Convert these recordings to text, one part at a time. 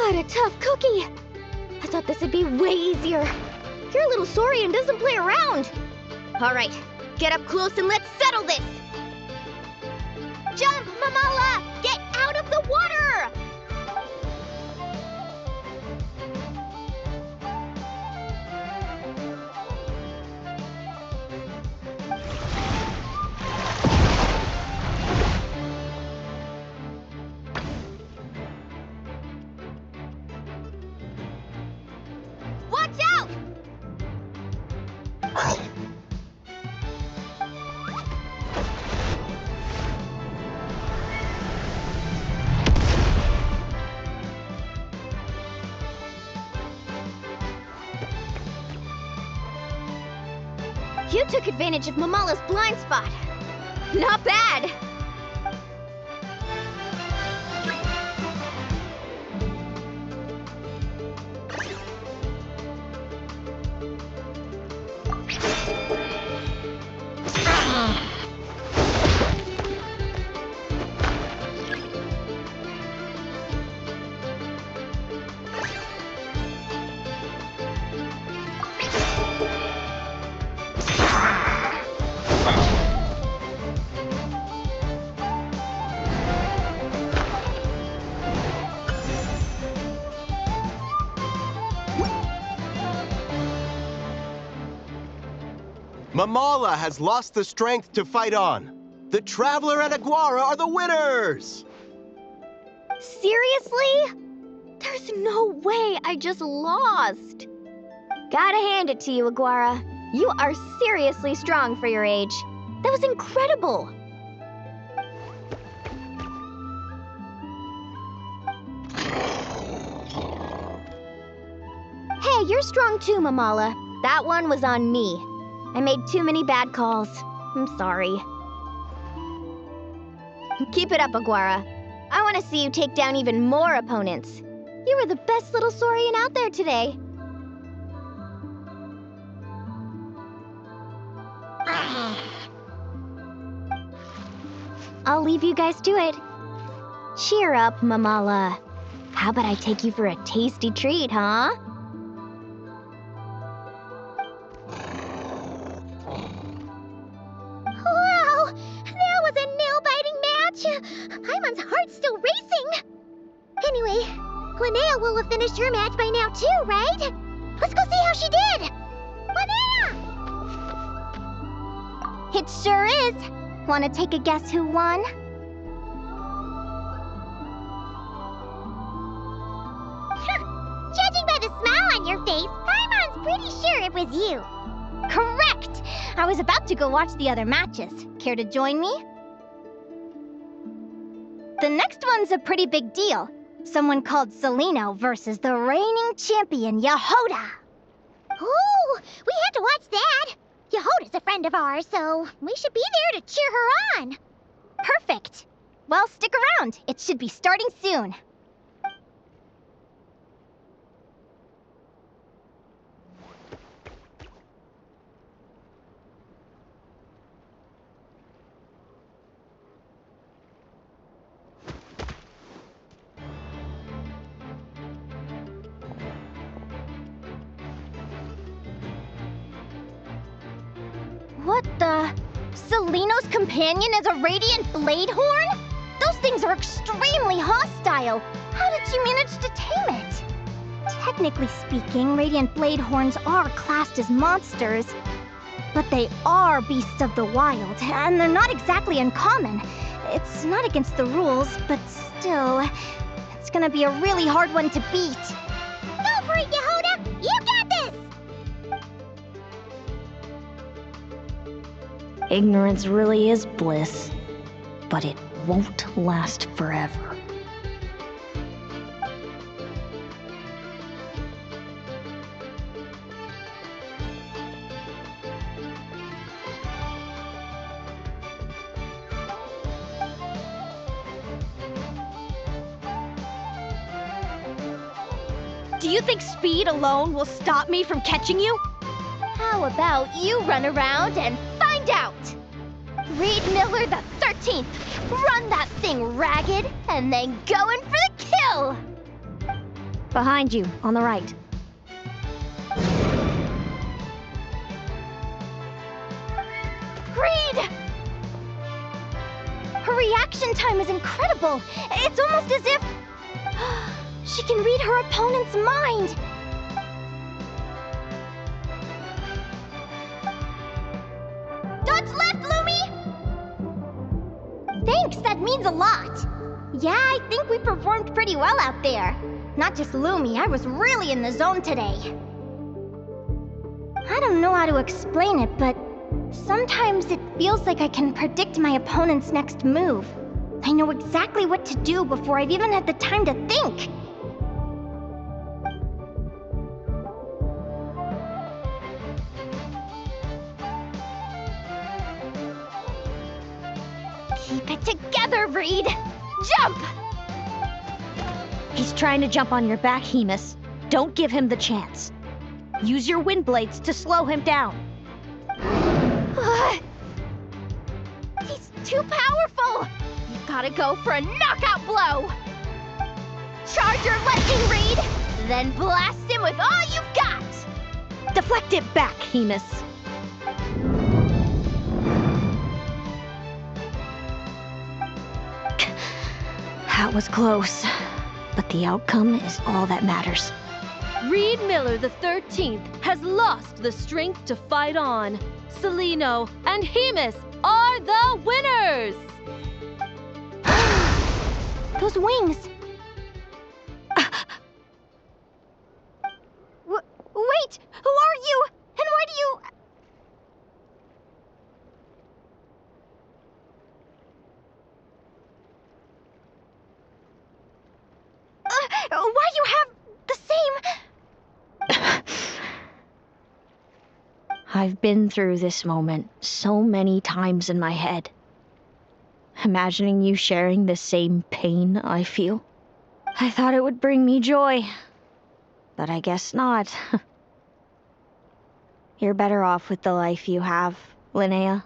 What a tough cookie! I thought this would be way easier. Your little Saurian doesn't play around. All right, get up close and let's settle this. Jump, Mamala! Get out of the water! Watch out! You took advantage of Mamala's blind spot. Not bad. Mamala has lost the strength to fight on. The Traveler and Aguara are the winners! Seriously? There's no way I just lost. Gotta hand it to you, Aguara. You are seriously strong for your age. That was incredible. Hey, you're strong too, Mamala. That one was on me. I made too many bad calls. I'm sorry. Keep it up, Aguara. I want to see you take down even more opponents. You were the best little Saurian out there today. I'll leave you guys to it. Cheer up, Mamala. How about I take you for a tasty treat, huh? Wow! That was a nail-biting match! Paimon's heart's still racing! Anyway, Linnea will have finished her match by now too, right? Let's go see how she did! Linnea! It sure is! Wanna take a guess who won? Judging by the smile on your face, Paimon's pretty sure it was you. Correct! I was about to go watch the other matches. Care to join me? The next one's a pretty big deal. Someone called Celino versus the reigning champion, Yehoda. Ooh, we have to watch that. Yehoda's a friend of ours, so we should be there to cheer her on. Perfect. Well, stick around. It should be starting soon. What the? Celino's companion is a radiant blade horn? Those things are extremely hostile. How did you manage to tame it? Technically speaking, radiant blade horns are classed as monsters. But they are beasts of the wild, and they're not exactly uncommon. It's not against the rules, but still, it's gonna be a really hard one to beat. Go for it, Yehoda! You got this! Ignorance really is bliss, but it won't last forever. Do you think speed alone will stop me from catching you? How about you run around and find out? Reed Miller the 13th! Run that thing ragged, and then go in for the kill! Behind you, on the right. Reed! Her reaction time is incredible. It's almost as if she can read her opponent's mind. Dodge left, Lumi! Thanks, that means a lot. Yeah, I think we performed pretty well out there. Not just Lumi, I was really in the zone today. I don't know how to explain it, but sometimes it feels like I can predict my opponent's next move. I know exactly what to do before I've even had the time to think. Keep it together, Reed! Jump! He's trying to jump on your back, Hemus. Don't give him the chance. Use your wind blades to slow him down. He's too powerful! You've gotta go for a knockout blow! Charge your lightning, Reed! Then blast him with all you've got! Deflect it back, Hemus. That was close, but the outcome is all that matters. Reed Miller the 13th has lost the strength to fight on. Celino and Hemus are the winners! Those wings! Wait! Who are you? And why do you... why do you have the same... I've been through this moment so many times in my head. Imagining you sharing the same pain I feel. I thought it would bring me joy, but I guess not. You're better off with the life you have, Linnea.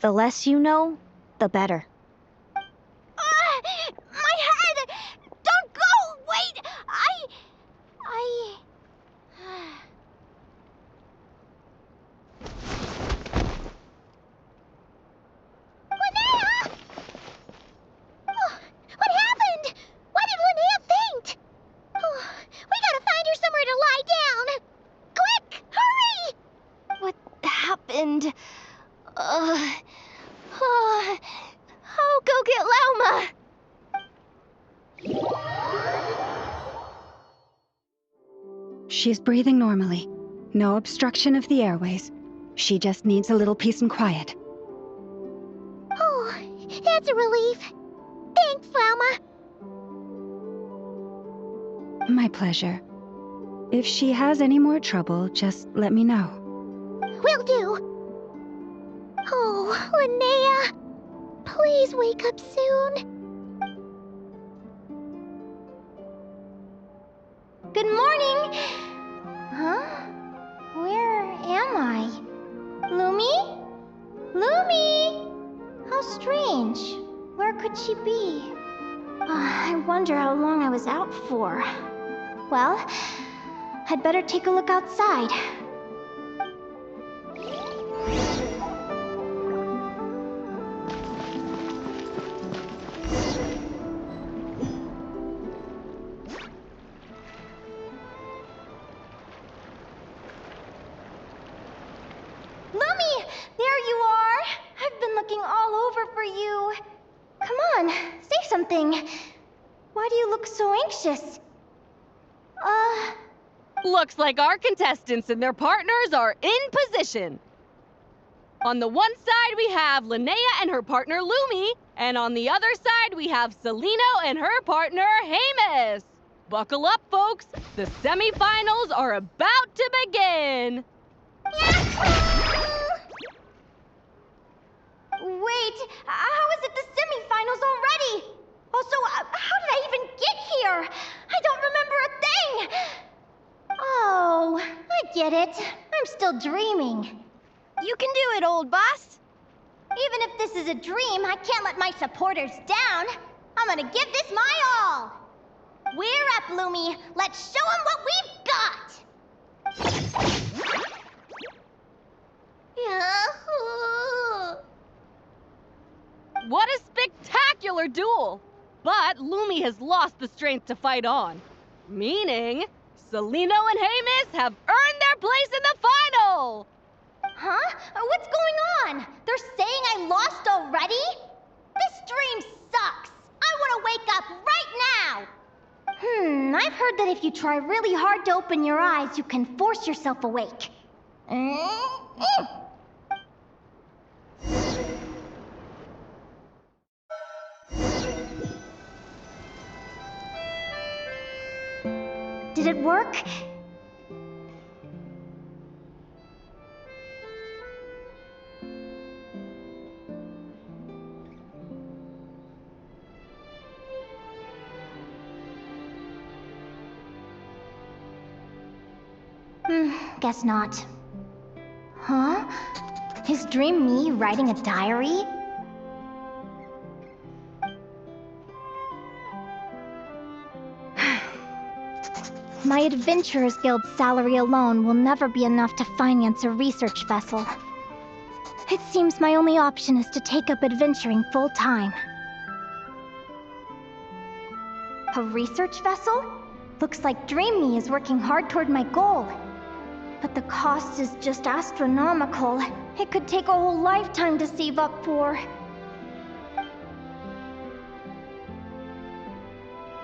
The less you know, the better. My head! Don't go! Wait! Linnea! Oh, what happened? Why did Linnea faint? Oh, we gotta find her somewhere to lie down! Quick! Hurry! What happened? I'll go get Lauma! She's breathing normally. No obstruction of the airways. She just needs a little peace and quiet. Oh, that's a relief. Thanks, Lauma. My pleasure. If she has any more trouble, just let me know. Will do. Oh, Linnea. Please wake up soon. Good morning. Huh? Where am I? Lumi? Lumi! How strange. Where could she be? I wonder how long I was out for. Well, I'd better take a look outside. Lumi! There you are! I've been looking all over for you. Come on, say something. Why do you look so anxious? Looks like our contestants and their partners are in position. On the one side, we have Linnea and her partner Lumi, and on the other side, we have Celino and her partner Hemus. Buckle up, folks. The semifinals are about to begin. Wait, how is it the semifinals already? Also, how did I even get here? I don't remember a thing. Oh, I get it. I'm still dreaming. You can do it, old boss. Even if this is a dream, I can't let my supporters down. I'm gonna give this my all. We're up, Lumi. Let's show 'em what we've got! Yahoo! What a spectacular duel! But Lumi has lost the strength to fight on. Meaning, Celino and Hamis have earned their place in the final! Huh? What's going on? They're saying I lost already? This dream sucks! I want to wake up right now! I've heard that if you try really hard to open your eyes, you can force yourself awake. Did it work? Guess not. Huh? Is Dream me writing a diary? My Adventurers Guild salary alone will never be enough to finance a research vessel. It seems my only option is to take up adventuring full-time. A research vessel? Looks like Dream Me is working hard toward my goal. But the cost is just astronomical. It could take a whole lifetime to save up for.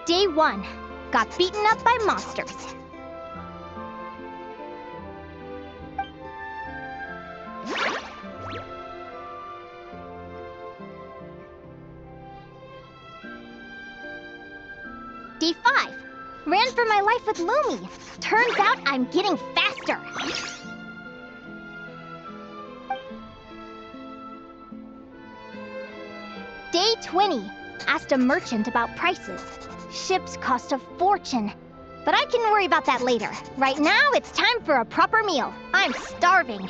Day 1. Got beaten up by monsters. Day 5. Ran for my life with Lumi. Turns out I'm getting faster. Day 20. Asked a merchant about prices. Ships cost a fortune. But I can worry about that later. Right now, it's time for a proper meal. I'm starving.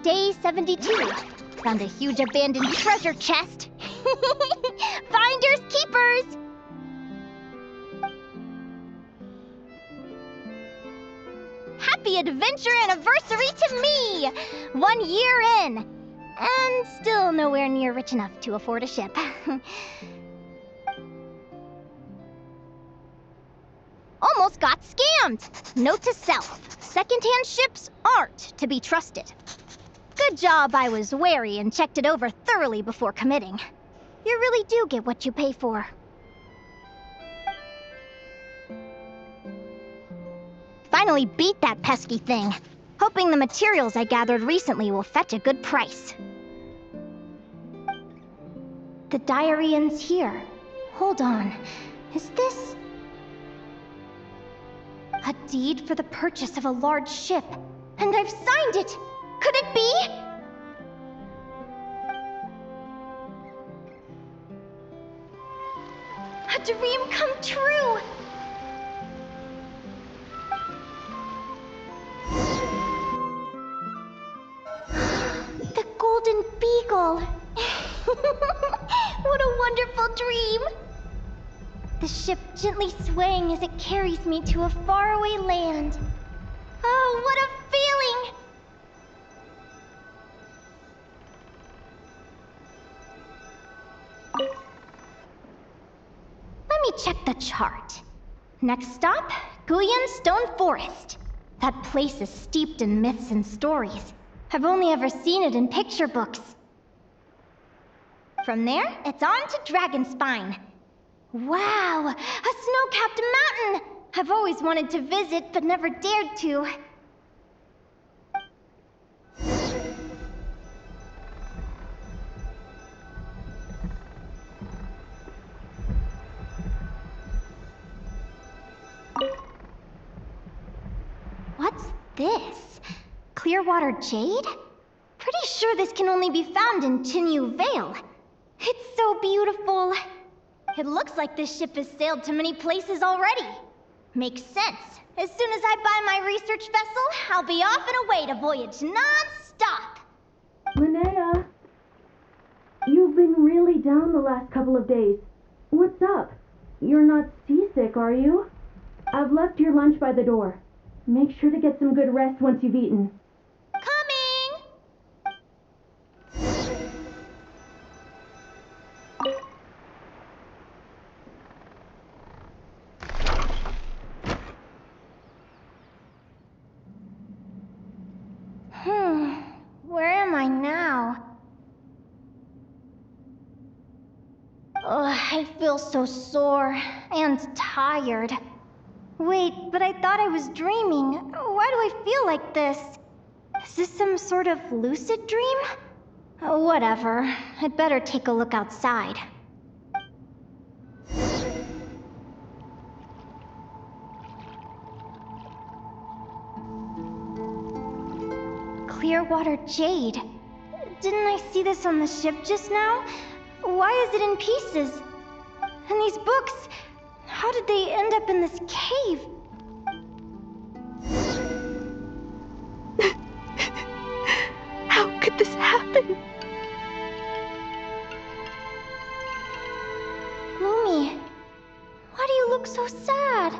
Day 72. Found a huge abandoned treasure chest. Finders keepers! Happy adventure anniversary to me! 1 year in. And still nowhere near rich enough to afford a ship. Almost got scammed! Note to self, secondhand ships aren't to be trusted. Good job I was wary and checked it over thoroughly before committing. You really do get what you pay for. Finally beat that pesky thing. Hoping the materials I gathered recently will fetch a good price. The diary ends here. Hold on. Is this... a deed for the purchase of a large ship? And I've signed it! Could it be? A dream come true! The Golden Beagle! What a wonderful dream! The ship gently swaying as it carries me to a faraway land. Oh, what a feeling! Let me check the chart. Next stop, Guyan Stone Forest. That place is steeped in myths and stories. I've only ever seen it in picture books. From there, it's on to Dragonspine. Wow, a snow-capped mountain! I've always wanted to visit, but never dared to. What's this? Clearwater jade? Pretty sure this can only be found in Chinyu Vale. It's so beautiful. It looks like this ship has sailed to many places already. Makes sense. As soon as I buy my research vessel, I'll be off and away to voyage non-stop. Linnea, you down the last couple of days. What's up? You're not seasick, are you? I've left your lunch by the door. Make sure to get some good rest once you've eaten. Coming! Where am I now? Ugh, I feel so sore and tired. Wait, but I thought I was dreaming. Why do I feel like this? Is this some sort of lucid dream? Whatever. I'd better take a look outside. Clearwater jade. Didn't I see this on the ship just now? Why is it in pieces? And these books, how did they end up in this cave? How could this happen? Lumi, why do you look so sad?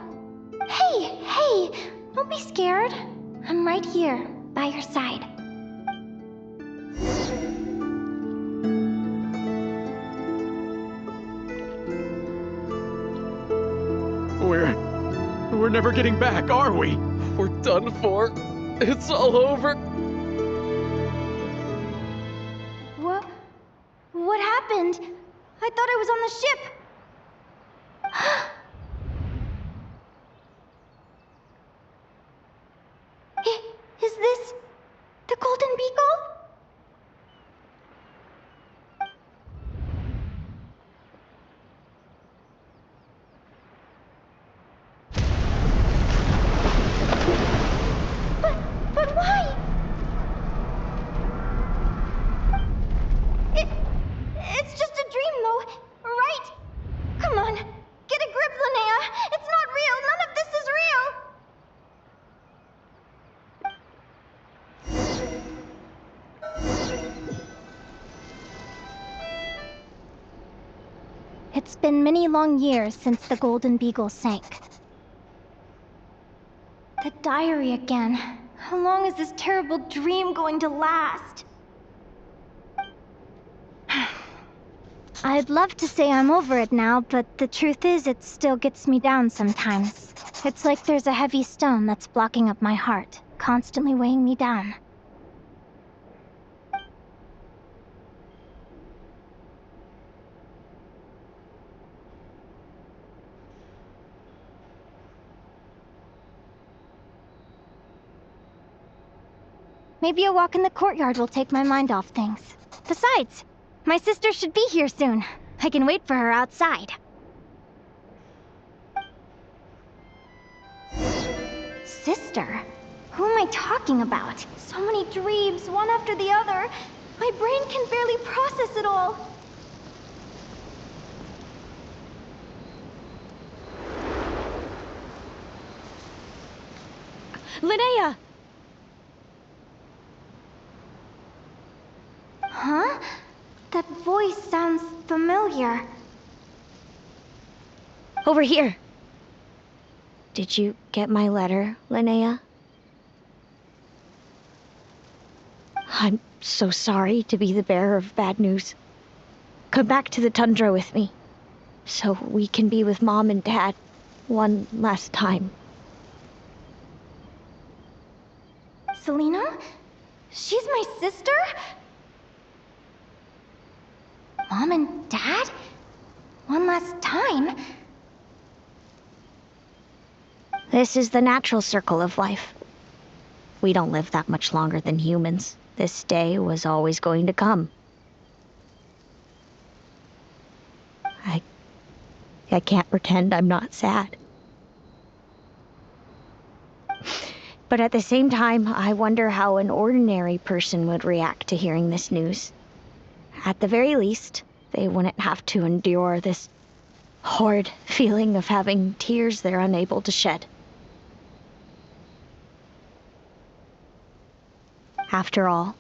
Hey, don't be scared. I'm right here, by your side. We're never getting back, are we? We're done for. It's all over. What happened? I thought I was on the ship. Is this the Golden Beagle? But why? It's just a dream, though, right? Come on, get a grip, Linnea. It's not real. None of this is real. It's been many long years since the Golden Beagle sank. The diary again. How long is this terrible dream going to last? I'd love to say I'm over it now, but the truth is it still gets me down sometimes. It's like there's a heavy stone that's blocking up my heart, constantly weighing me down. Maybe a walk in the courtyard will take my mind off things. Besides, my sister should be here soon. I can wait for her outside. Sister? Who am I talking about? So many dreams, one after the other. My brain can barely process it all. Linnea! Huh? That voice sounds familiar. Over here. Did you get my letter, Linnea? I'm so sorry to be the bearer of bad news. Come back to the tundra with me, so we can be with Mom and Dad one last time. Selena? She's my sister? Mom and Dad? One last time? This is the natural circle of life. We don't live that much longer than humans. This day was always going to come. I can't pretend I'm not sad. But at the same time, I wonder how an ordinary person would react to hearing this news. At the very least, they wouldn't have to endure this horrid feeling of having tears they're unable to shed. After all,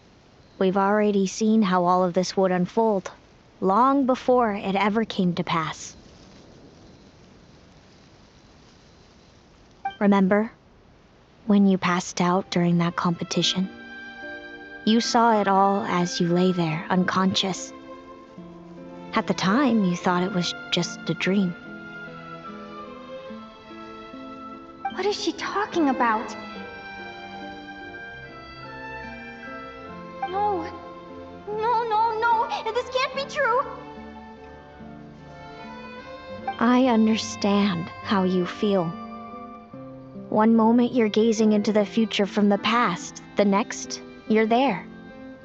we've already seen how all of this would unfold. long before it ever came to pass. Remember when you passed out during that competition? You saw it all as you lay there, unconscious. At the time, you thought it was just a dream. What is she talking about? No. No. This can't be true. I understand how you feel. One moment you're gazing into the future from the past, the next, you're there,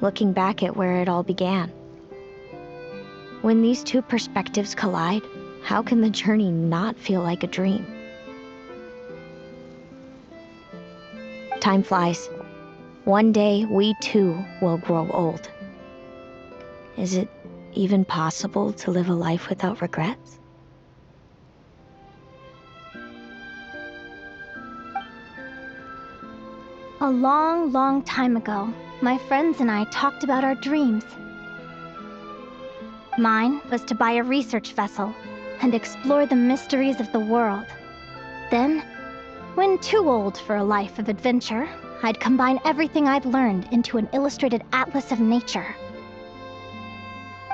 looking back at where it all began. When these two perspectives collide, how can the journey not feel like a dream? Time flies. One day, we too will grow old. Is it even possible to live a life without regrets? A long time ago, my friends and I talked about our dreams. Mine was to buy a research vessel and explore the mysteries of the world. Then, when too old for a life of adventure, I'd combine everything I'd learned into an illustrated atlas of nature.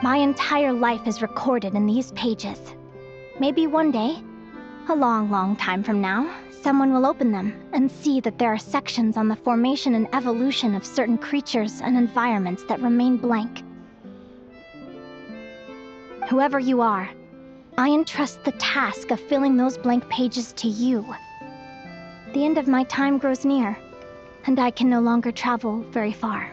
My entire life is recorded in these pages. Maybe one day, a long time from now, someone will open them and see that there are sections on the formation and evolution of certain creatures and environments that remain blank. Whoever you are, I entrust the task of filling those blank pages to you. The end of my time grows near, and I can no longer travel very far.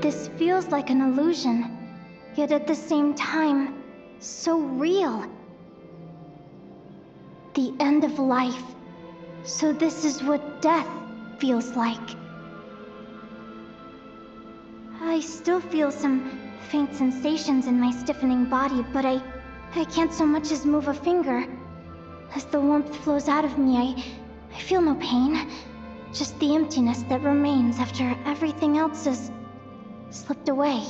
This feels like an illusion, yet at the same time, so real. The end of life. So this is what death feels like. I still feel some faint sensations in my stiffening body, but I can't so much as move a finger. As the warmth flows out of me, I feel no pain. Just the emptiness that remains after everything else is slipped away.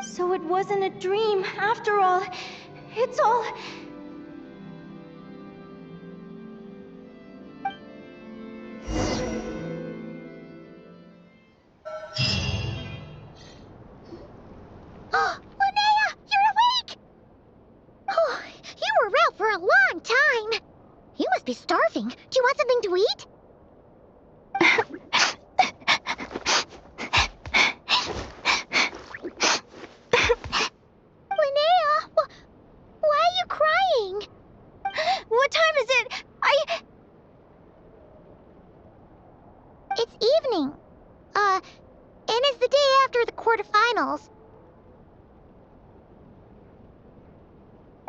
So it wasn't a dream, after all. It's all... Linnea! You're awake! Oh, you were out for a long time. You must be starving. Do you want something to eat? Linnea, why are you crying? What time is it? It's evening. And it's the day after the quarterfinals.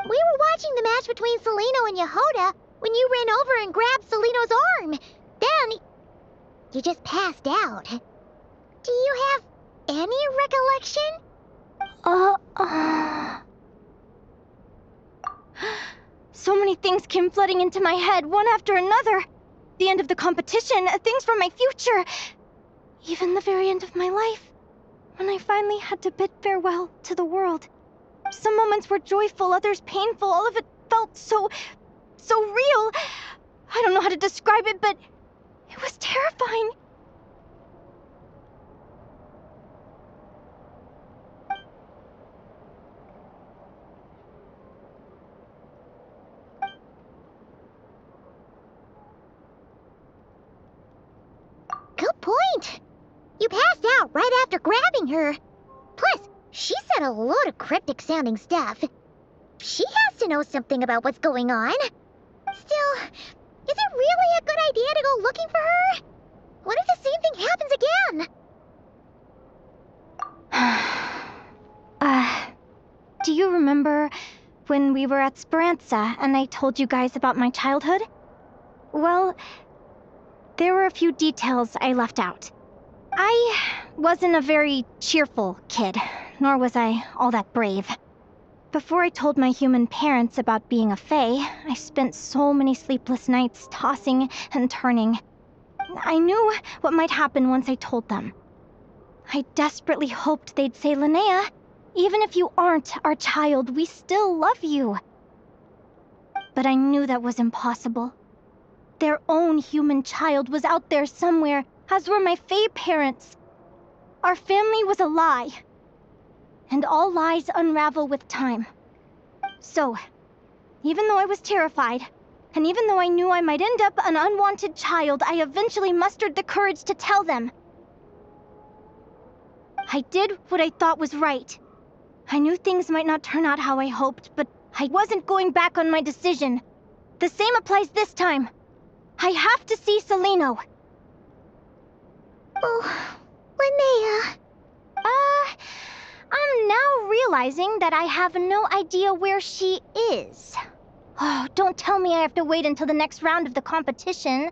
We were watching the match between Celino and Yehoda when you ran over and grabbed Celino's arm. Then, you just passed out. Do you have any recollection? So many things came flooding into my head, one after another. The end of the competition, things from my future. Even the very end of my life. When I finally had to bid farewell to the world. Some moments were joyful, others painful. All of it felt so real. I don't know how to describe it, but it was terrifying. point. You passed out right after grabbing her. Plus, she said a load of cryptic-sounding stuff. She has to know something about what's going on. Still, is it really a good idea to go looking for her? What if the same thing happens again? Do you remember when we were at Speranza and I told you guys about my childhood? Well, there were a few details I left out. I wasn't a very cheerful kid, nor was I all that brave. Before I told my human parents about being a fae, I spent so many sleepless nights tossing and turning. I knew what might happen once I told them. I desperately hoped they'd say, Linnea, even if you aren't our child, we still love you. But I knew that was impossible. Their own human child was out there somewhere, as were my fae parents. Our family was a lie. And all lies unravel with time. So, even though I was terrified, and even though I knew I might end up an unwanted child, I eventually mustered the courage to tell them. I did what I thought was right. I knew things might not turn out how I hoped, but I wasn't going back on my decision. The same applies this time. I have to see Celino. Oh, Linnea. I'm now realizing that I have no idea where she is. Oh, don't tell me I have to wait until the next round of the competition.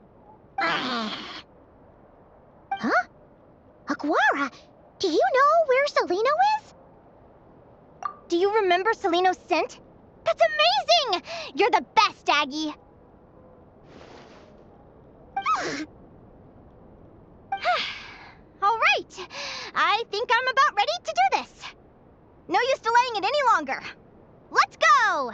Huh? Aguara, do you know where Celino is? Do you remember Celino's scent? That's amazing! You're the best, Aggie! All right, I think I'm about ready to do this. No use delaying it any longer. Let's go!